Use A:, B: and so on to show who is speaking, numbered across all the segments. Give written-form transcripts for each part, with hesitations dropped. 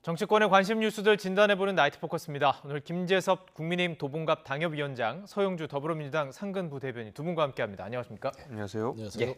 A: 정치권의 관심 뉴스들 진단해보는 나이트 포커스입니다. 오늘 김재섭 국민의힘 도봉갑 당협위원장, 서영주 더불어민주당 상근 부대변인 두 분과 함께합니다. 안녕하십니까?
B: 안녕하세요.
A: 예.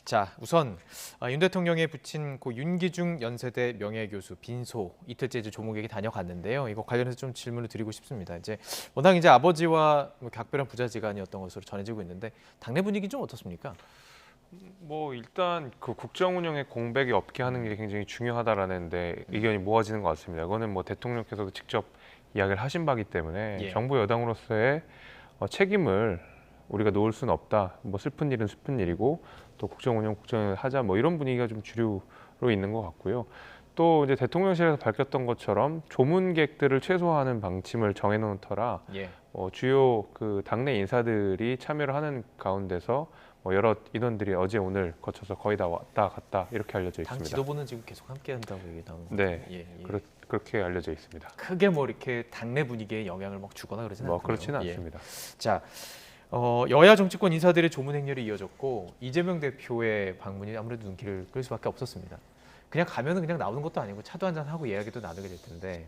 A: 자, 우선 윤 대통령이 붙인 고 윤기중 연세대 명예교수 빈소 이틀째 이제 조목에게 다녀갔는데요. 이거 관련해서 좀 질문을 드리고 싶습니다. 워낙 아버지와 각별한 부자지간이었던 것으로 전해지고 있는데 당내 분위기 좀 어떻습니까?
B: 일단 그 국정 운영에 공백이 없게 하는 게 굉장히 중요하다라는 데 의견이 모아지는 것 같습니다. 이거는 대통령께서도 직접 이야기를 하신 바기 때문에
A: 예.
B: 정부 여당으로서의 책임을 우리가 놓을 수는 없다. 슬픈 일은 슬픈 일이고 또 국정 운영을 하자 이런 분위기가 좀 주류로 있는 것 같고요. 또 이제 대통령실에서 밝혔던 것처럼 조문객들을 최소화하는 방침을 정해놓은 터라
A: 예.
B: 주요 그 당내 인사들이 참여를 하는 가운데서 여러 인원들이 어제 오늘 거쳐서 거의 다 왔다 갔다 이렇게 알려져 있습니다.
A: 당 지도부는 지금 계속 함께한다고 얘기 나오는
B: 네,
A: 예.
B: 그렇게 알려져 있습니다.
A: 크게 이렇게 당내 분위기에 영향을 주거나 그러지는 않군요.
B: 그렇지는
A: 예.
B: 않습니다.
A: 자, 여야 정치권 인사들의 조문 행렬이 이어졌고 이재명 대표의 방문이 아무래도 눈길을 끌 수밖에 없었습니다. 그냥 가면은 그냥 나오는 것도 아니고 차도 한잔 하고 이야기도 나누게 될 텐데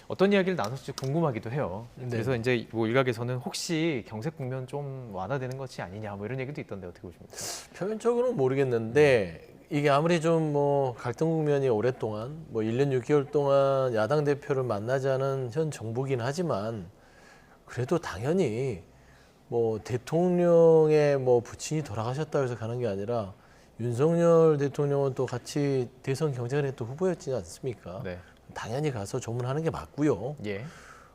A: 어떤 이야기를 나눴을지 궁금하기도 해요.
B: 네.
A: 그래서 일각에서는 혹시 경색 국면 좀 완화되는 것이 아니냐 이런 얘기도 있던데 어떻게 보십니까?
C: 표면적으로는 모르겠는데 이게 아무리 좀 갈등 국면이 오랫동안 1년 6개월 동안 야당 대표를 만나지 않은 현 정부긴 하지만 그래도 당연히 대통령의 부친이 돌아가셨다고 해서 가는 게 아니라 윤석열 대통령은 또 같이 대선 경쟁을 했던 후보였지 않습니까?
A: 네.
C: 당연히 가서 조문하는 게 맞고요.
A: 예.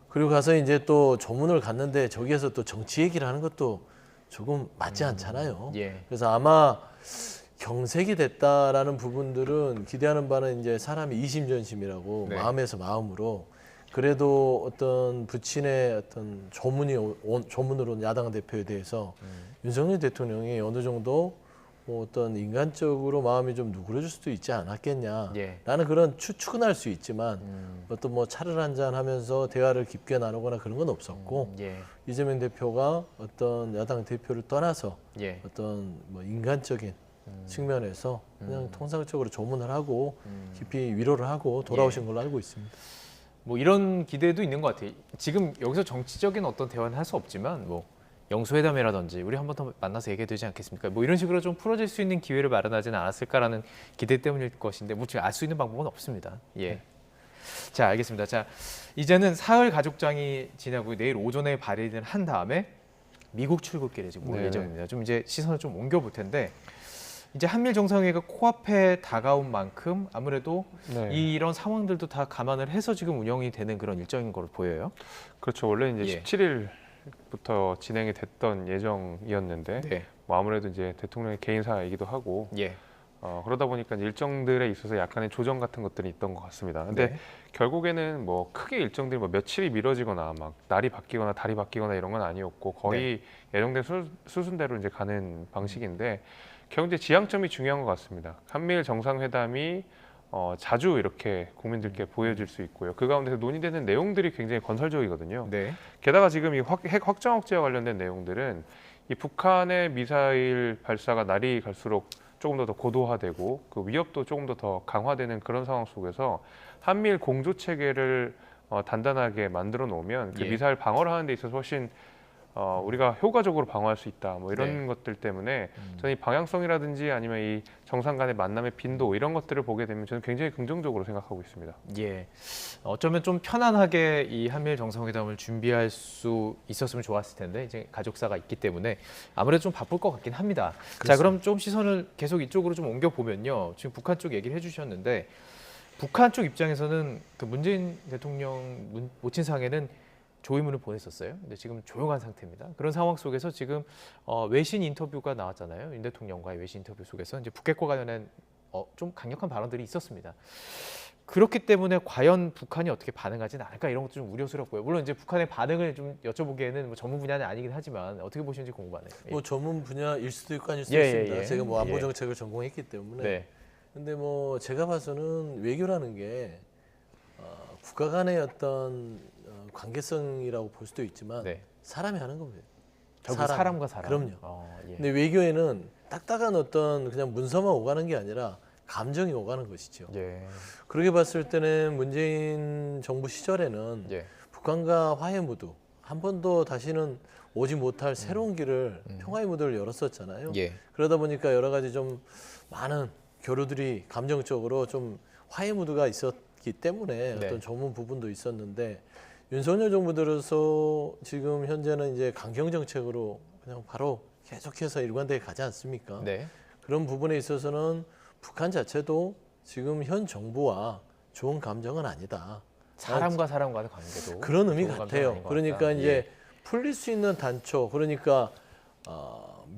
C: 그리고 가서 이제 또 조문을 갔는데 저기에서 또 정치 얘기를 하는 것도 조금 맞지 않잖아요.
A: 예.
C: 그래서 아마 경색이 됐다라는 부분들은 기대하는 바는 이제 사람이 이심전심이라고
A: 네.
C: 마음에서 마음으로 그래도 어떤 부친의 어떤 조문으로 온 야당 대표에 대해서 윤석열 대통령이 어느 정도 어떤 인간적으로 마음이 좀 누그러질 수도 있지 않았겠냐라는
A: 예.
C: 그런 추측은 할 수 있지만 어떤 차를 한잔 하면서 대화를 깊게 나누거나 그런 건 없었고
A: 예.
C: 이재명 대표가 어떤 야당 대표를 떠나서
A: 예.
C: 어떤 인간적인 측면에서 그냥 통상적으로 조문을 하고 깊이 위로를 하고 돌아오신 걸로 알고 있습니다.
A: 이런 기대도 있는 것 같아요. 지금 여기서 정치적인 어떤 대화는 할 수 없지만 영수회담이라든지 우리 한 번 더 만나서 얘기해야 되지 않겠습니까? 이런 식으로 좀 풀어질 수 있는 기회를 마련하지는 않았을까라는 기대 때문일 것인데 지금 알 수 있는 방법은 없습니다. 예. 자, 알겠습니다. 자, 이제는 사흘 가족장이 지나고 내일 오전에 발의를 한 다음에 미국 출국길에 지금 올
B: 네.
A: 예정입니다. 좀 시선을 좀 옮겨볼 텐데 이제 한미일 정상회의가 코앞에 다가온 만큼 아무래도
B: 네.
A: 이런 상황들도 다 감안을 해서 지금 운영이 되는 그런 일정인 걸로 보여요.
B: 그렇죠. 원래 이제
A: 예.
B: 17일부터 진행이 됐던 예정이었는데
A: 네.
B: 아무래도 이제 대통령의 개인사이기도 하고
A: 예.
B: 그러다 보니까 일정들에 있어서 약간의 조정 같은 것들이 있던 것 같습니다. 근데
A: 네.
B: 결국에는 크게 일정들이 며칠이 미뤄지거나 날이 바뀌거나 달이 바뀌거나 이런 건 아니었고 거의 예정된 수순대로 이제 가는 방식인데 결국 이제 지향점이 중요한 것 같습니다. 한미일 정상회담이 자주 이렇게 국민들께 보여질 수 있고요. 그 가운데서 논의되는 내용들이 굉장히 건설적이거든요.
A: 네.
B: 게다가 지금 이 핵 확장 억제와 관련된 내용들은 이 북한의 미사일 발사가 날이 갈수록 조금 더 고도화되고 그 위협도 조금 더 강화되는 그런 상황 속에서 한미일 공조 체계를 단단하게 만들어 놓으면 그
A: 예.
B: 미사일 방어를 하는 데 있어서 훨씬 우리가 효과적으로 방어할 수 있다. 이런
A: 네.
B: 것들 때문에 저는 이 방향성이라든지 아니면 이 정상 간의 만남의 빈도 이런 것들을 보게 되면 저는 굉장히 긍정적으로 생각하고 있습니다.
A: 예. 어쩌면 좀 편안하게 이 한미일 정상회담을 준비할 수 있었으면 좋았을 텐데 이제 가족사가 있기 때문에 아무래도 좀 바쁠 것 같긴 합니다. 자, 그럼 좀 시선을 계속 이쪽으로 좀 옮겨 보면요. 지금 북한 쪽 얘기를 해주셨는데 북한 쪽 입장에서는 그 문재인 대통령 모친상에는 조의문을 보냈었어요. 근데 지금 조용한 상태입니다. 그런 상황 속에서 지금 외신 인터뷰가 나왔잖아요. 윤 대통령과의 외신 인터뷰 속에서 이제 북핵과 관련한 좀 강력한 발언들이 있었습니다. 그렇기 때문에 과연 북한이 어떻게 반응하지는 않을까 이런 것도 좀 우려스럽고요. 물론 이제 북한의 반응을 좀 여쭤보기에는 전문 분야는 아니긴 하지만 어떻게 보시는지 궁금하네요.
C: 전문 분야일 수도 있고 아닐 수도
A: 예,
C: 있습니다.
A: 예.
C: 제가 안보
A: 예.
C: 정책을 전공했기 때문에.
A: 네.
C: 근데 제가 봐서는 외교라는 게 국가 간의 어떤 관계성이라고 볼 수도 있지만
A: 네.
C: 사람이 하는 겁니다.
A: 결국 사람과 사람.
C: 그럼요.
A: 예.
C: 근데 외교에는 딱딱한 어떤 그냥 문서만 오가는 게 아니라 감정이 오가는 것이죠.
A: 예.
C: 그렇게 봤을 때는 문재인 정부 시절에는
A: 예.
C: 북한과 화해 무드 한 번도 다시는 오지 못할 새로운 길을 평화의 무드를 열었었잖아요.
A: 예.
C: 그러다 보니까 여러 가지 좀 많은 교류들이 감정적으로 좀 화해 무드가 있었기 때문에
A: 네.
C: 어떤 좋은 부분도 있었는데 윤석열 정부 들어서 지금 현재는 이제 강경 정책으로 그냥 바로 계속해서 일관되게 가지 않습니까?
A: 네.
C: 그런 부분에 있어서는 북한 자체도 지금 현 정부와 좋은 감정은 아니다.
A: 사람과 사람 간의 관계도
C: 그런 의미
A: 좋은 감정은
C: 같아요.
A: 아닌 것
C: 그러니까
A: 같다.
C: 이제
A: 예.
C: 풀릴 수 있는 단초, 그러니까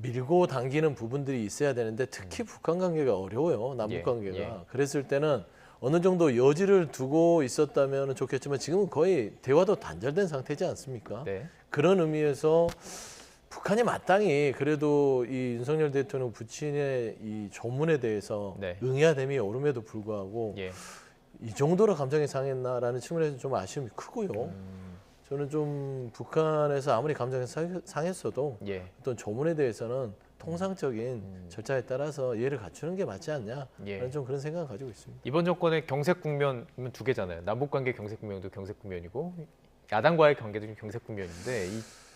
C: 밀고 당기는 부분들이 있어야 되는데 특히 북한 관계가 어려워요. 남북
A: 예,
C: 관계가.
A: 예.
C: 그랬을 때는 어느 정도 여지를 두고 있었다면 좋겠지만 지금은 거의 대화도 단절된 상태지 않습니까?
A: 네.
C: 그런 의미에서 북한이 마땅히 그래도 이 윤석열 대통령 부친의 이 조문에 대해서
A: 네.
C: 응해야 됨이 오름에도 불구하고
A: 예.
C: 이 정도로 감정이 상했나라는 측면에서 좀 아쉬움이 크고요. 저는 좀 북한에서 아무리 감정이 상했어도
A: 예.
C: 어떤 조문에 대해서는 통상적인 절차에 따라서 이해를 갖추는 게 맞지 않냐?
A: 예.
C: 라는 좀 그런 생각을 가지고 있습니다.
A: 이번 정권의 경색 국면은 두 개잖아요. 남북 관계 경색 국면도 경색 국면이고 야당과의 관계도 좀 경색 국면인데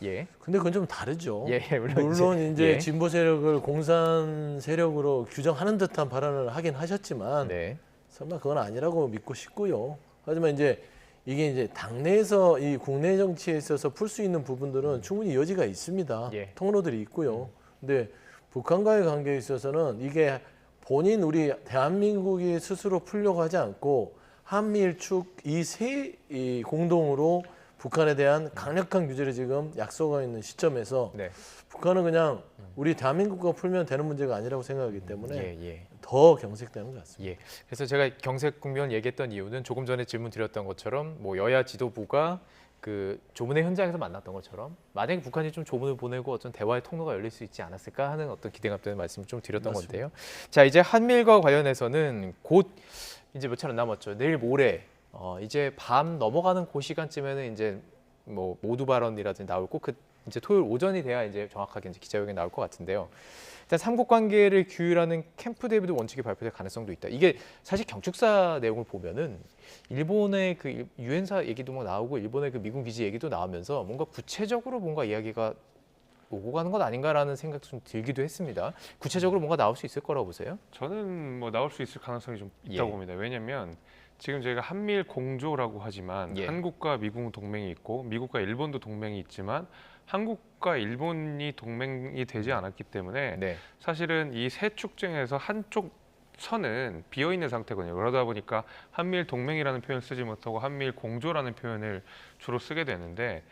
A: 예.
C: 근데 그건 좀 다르죠.
A: 예,
C: 물론 이제
A: 예.
C: 진보 세력을 공산 세력으로 규정하는 듯한 발언을 하긴 하셨지만
A: 네.
C: 설마 그건 아니라고 믿고 싶고요. 하지만 이제 이게 이제 당내에서 이 국내 정치에 있어서 풀 수 있는 부분들은 충분히 여지가 있습니다.
A: 예.
C: 통로들이 있고요. 근데 북한과의 관계에 있어서는 이게 본인 우리 대한민국이 스스로 풀려고 하지 않고 한미일축 이 공동으로 북한에 대한 강력한 규제를 지금 약속하고 있는 시점에서
A: 네.
C: 북한은 그냥 우리 대한민국과 풀면 되는 문제가 아니라고 생각하기 때문에
A: 예, 예.
C: 더 경색되는 것 같습니다.
A: 예. 그래서 제가 경색 국면 얘기했던 이유는 조금 전에 질문 드렸던 것처럼 뭐 여야 지도부가 그 조문회 현장에서 만났던 것처럼 만약에 북한이 좀 조문을 보내고 어떤 대화의 통로가 열릴 수 있지 않았을까 하는 어떤 기대감 때문에 말씀을 좀 드렸던
C: 맞습니다.
A: 건데요. 자, 이제 한미일과 관련해서는 곧 이제 몇 차례 남았죠. 내일 모레 이제 밤 넘어가는 그 시간쯤에는 이제 뭐 모두 발언이라든지 나올 그 이제 토요일 오전이 돼야 이제 정확하게 이제 기자회견이 나올 것 같은데요. 일단 삼국 관계를 규율하는 캠프 데이비드 원칙이 발표될 가능성도 있다. 이게 사실 경축사 내용을 보면은 일본의 그 유엔사 얘기도 뭐 나오고 일본의 그 미군 기지 얘기도 나오면서 뭔가 구체적으로 뭔가 이야기가 오고 가는 것 아닌가라는 생각도 좀 들기도 했습니다. 구체적으로 뭔가 나올 수 있을 거라고 보세요?
B: 저는 뭐 나올 수 있을 가능성이 좀 있다고
A: 예.
B: 봅니다. 왜냐하면 지금 저희가 한미일 공조라고 하지만
A: 예.
B: 한국과 미국 동맹이 있고 미국과 일본도 동맹이 있지만 한국과 일본이 동맹이 되지 않았기 때문에
A: 네.
B: 사실은 이 세 축 중에서 한쪽 선은 비어 있는 상태거든요. 그러다 보니까 한미일 동맹이라는 표현을 쓰지 못하고 한미일 공조라는 표현을 주로 쓰게 되는데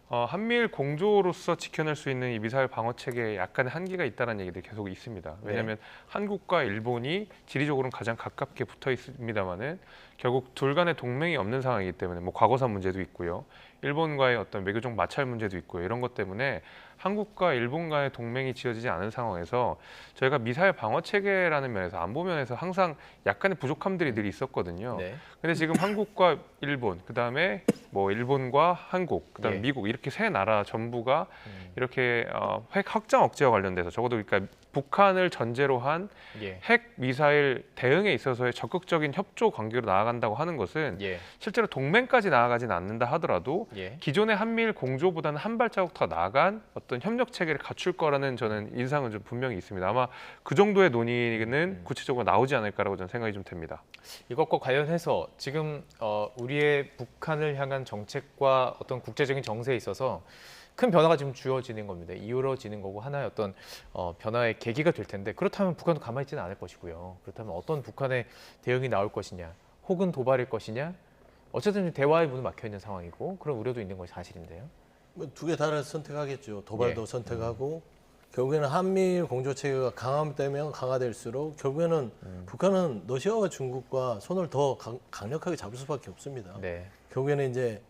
B: 한미일 공조로서 지켜낼 수 있는 이 미사일 방어 체계에 약간의 한계가 있다는 얘기들이 계속 있습니다. 왜냐하면 한국과 일본이 지리적으로는 가장 가깝게 붙어 있습니다만은 결국 둘 간의 동맹이 없는 상황이기 때문에 뭐 과거사 문제도 있고요. 일본과의 어떤 외교적 마찰 문제도 있고요. 이런 것 때문에 한국과 일본 간의 동맹이 지어지지 않은 상황에서 저희가 미사일 방어 체계라는 면에서 안보 면에서 항상 약간의 부족함들이 늘 있었거든요.
A: 네.
B: 근데 지금 한국과 일본, 그다음에 뭐 일본과 한국, 그다음에
A: 예.
B: 미국 이렇게 세 나라 전부가 이렇게 핵 확장 억제와 관련돼서 적어도 그러니까 북한을 전제로 한
A: 예.
B: 핵 미사일 대응에 있어서의 적극적인 협조 관계로 나아간다고 하는 것은
A: 예.
B: 실제로 동맹까지 나아가진 않는다 하더라도
A: 예. 기존의
B: 기존의 한미일 공조보다는 한 발자국 더 나아간 어떤 협력 체계를 갖출 거라는 저는 인상은 좀 분명히 있습니다. 아마 그 정도의 논의는 구체적으로 나오지 않을까라고 저는 생각이 좀 됩니다.
A: 이것과 관련해서 지금 우리의 북한을 향한 정책과 어떤 국제적인 정세에 있어서 큰 변화가 지금 주어지는 겁니다. 이루어지는 거고 하나의 어떤 변화의 계기가 될 텐데 그렇다면 북한도 가만히 있지는 않을 것이고요. 그렇다면 어떤 북한의 대응이 나올 것이냐 혹은 도발일 것이냐 어쨌든 대화의 문은 막혀 있는 상황이고 그런 우려도 있는 것이 사실인데요.
C: 두 개 다를 선택하겠죠. 도발도
A: 예.
C: 선택하고 결국에는 한미일 공조 체계가 강화되면 강화될수록 결국에는 북한은 러시아와 중국과 손을 더 강력하게 잡을 수밖에 없습니다.
A: 네.
C: 결국에는 이제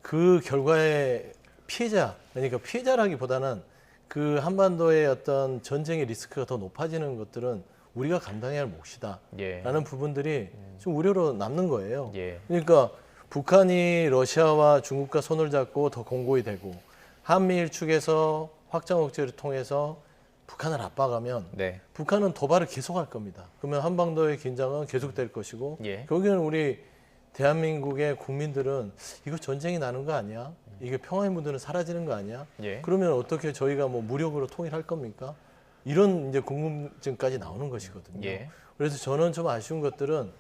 C: 그 결과의 피해자, 그러니까 피해자라기보다는 그 한반도의 어떤 전쟁의 리스크가 더 높아지는 것들은 우리가 감당해야 할 몫이다.
A: 예.
C: 라는 부분들이 좀 우려로 남는 거예요.
A: 예.
C: 그러니까 북한이 러시아와 중국과 손을 잡고 더 공고히 되고 한미일 축에서 확장 억제를 통해서 북한을 압박하면
A: 네.
C: 북한은 도발을 계속할 겁니다. 그러면 한반도의 긴장은 계속될 것이고
A: 예.
C: 거기는 우리 대한민국의 국민들은 이거 전쟁이 나는 거 아니야? 이게 평화의 무드는 사라지는 거 아니야?
A: 예.
C: 그러면 어떻게 저희가 뭐 무력으로 통일할 겁니까? 이런 이제 궁금증까지 나오는 것이거든요.
A: 예.
C: 그래서 저는 좀 아쉬운 것들은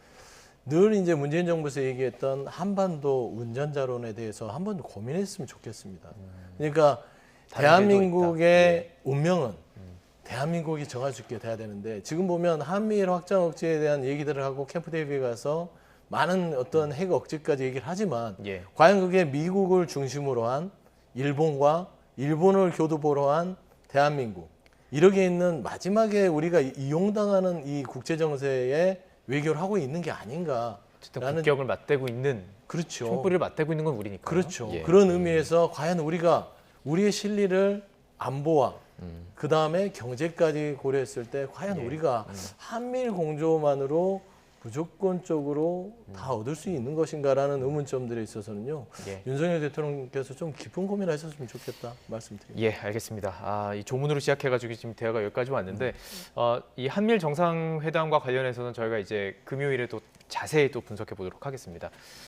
C: 늘 이제 문재인 정부에서 얘기했던 한반도 운전자론에 대해서 한번 고민했으면 좋겠습니다. 그러니까 대한민국의 운명은 대한민국이 정할 수 있게 돼야 되는데 지금 보면 한미일 확장 억제에 대한 얘기들을 하고 캠프 데이비드에 가서 많은 어떤 핵 억제까지 얘기를 하지만
A: 예.
C: 과연 그게 미국을 중심으로 한 일본과 일본을 교두보로 한 대한민국 이렇게 있는 마지막에 우리가 이용당하는 이 국제 정세에 외교를 하고 있는 게 아닌가.
A: 어쨌든
C: 라는
A: 국격을 맞대고 있는
C: 그렇죠.
A: 총불을 맞대고 있는 건 우리니까.
C: 그렇죠.
A: 예.
C: 그런 의미에서 과연 우리가 우리의 실리를 안보와 그 다음에 경제까지 고려했을 때 과연
A: 예.
C: 우리가 한미일 공조만으로 무조건적으로 다 얻을 수 있는 것인가라는 의문점들에 있어서는요.
A: 예.
C: 윤석열 대통령께서 좀 깊은 고민하셨으면 좋겠다 말씀드립니다.
A: 예, 알겠습니다. 이 조문으로 시작해가지고 지금 대화가 여기까지 왔는데 이 한미일 정상회담과 관련해서는 저희가 이제 금요일에 또 자세히 또 분석해 보도록 하겠습니다.